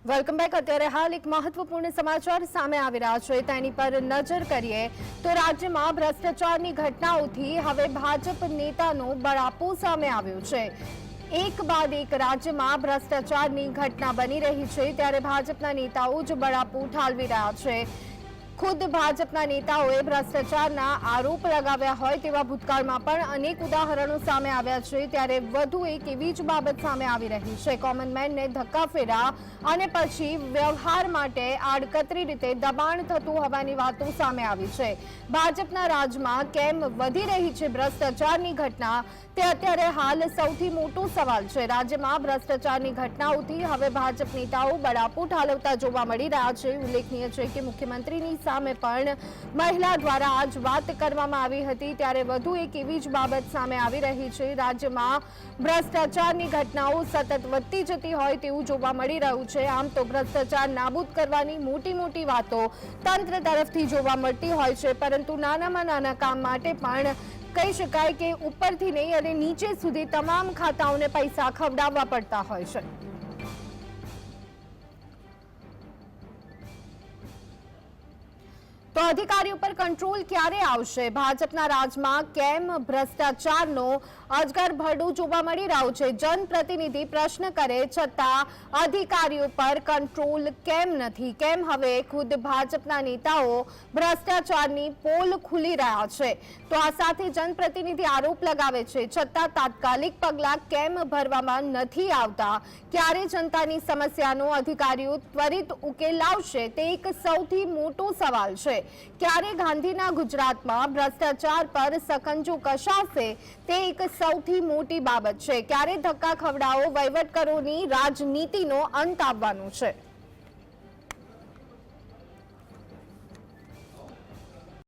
Welcome back. અત્યારે હાલ એક મહત્વપૂર્ણ સમાચાર સામે આવી રહ્યા છે, તેની પર નજર કરીએ તો રાજ્યમાં ભ્રષ્ટાચારની ઘટનાઓથી હવે ભાજપ નેતાનો બળાપો સામે આવ્યો છે। એક બાદ એક રાજ્યમાં ભ્રષ્ટાચારની ઘટના બની રહી છે, ત્યારે ભાજપના નેતાઓ જ બળાપો ઠાલવી રહ્યા છે। खुद भाजपा नेताओं भ्रष्टाचारना आरोप लगाव्या होय तेवा भूतकाळमां पण अनेक उदाहरणों सामे आव्या छे, त्यारे वधु एक एवी ज बाबत सामे आवी रही छे। कॉमन मैनने धक्काफेरा अने पछी व्यवहार माटे आडकतरी रीते दबाण थतुं होવાની વાતો સામે આવી છે। ભાજપના રાજમાં કેમ વધી રહી છે ભ્રષ્ટાચારની ઘટના, તે અત્યારે હાલ સૌથી મોટો સવાલ છે। રાજ્યમાં ભ્રષ્ટાચારની ઘટનાઓથી હવે ભાજપ નેતાઓ બળાપો ઠાલવતા જોવા મળી રહ્યા છે। ઉલ્લેખનીય છે કે મુખ્યમંત્રીની સામે પણ મહિલા દ્વારા આજ વાત કરવામાં આવી હતી, ત્યારે વધુ એક એવી જ બાબત સામે આવી રહી છે। રાજ્યમાં ભ્રષ્ટાચારની ઘટનાઓ સતત વધતી જતી હોય તેવું જોવા મળી રહ્યું છે। આમ તો ભ્રષ્ટાચાર નાબૂદ કરવાની મોટી મોટી વાતો તંત્ર તરફથી જોવા મળતી હોય છે, પરંતુ નાનામાં નાના કામ માટે પણ કહી શકાય કે ઉપરથી નહીં અને નીચે સુધી તમામ ખાતાઓને પૈસા ખવડાવવા પડતા હોય છે। તો અધિકારીઓ પર કંટ્રોલ ક્યારે આવશે? ભાજપના રાજમાં કેમ ભ્રષ્ટાચારનો અજગર ભરડો જોવા મળી રહ્યો છે? જનપ્રતિનિધિ પ્રશ્ન કરે છતાં અધિકારીઓ પર કંટ્રોલ કેમ નથી? કેમ હવે ખુદ ભાજપના નેતાઓ ભ્રષ્ટાચારની પોલ ખુલી રહ્યા છે? તો આ સાથે જનપ્રતિનિધિ આરોપ લગાવે છે, છતાં તાત્કાલિક પગલાં કેમ ભરવામાં નથી આવતા? ક્યારે જનતાની સમસ્યાનો અધિકારીઓ ત્વરિત ઉકેલ લાવશે, તે એક સૌથી મોટો સવાલ છે। ક્યારે ગાંધીના ગુજરાતમાં ભ્રષ્ટાચાર પર સકંજો કસાશે, તે એક સૌથી મોટી બાબત છે। ક્યારે ધક્કા ખવડાવો વહીવટકરોની રાજનીતિનો અંત આવવાનો છે?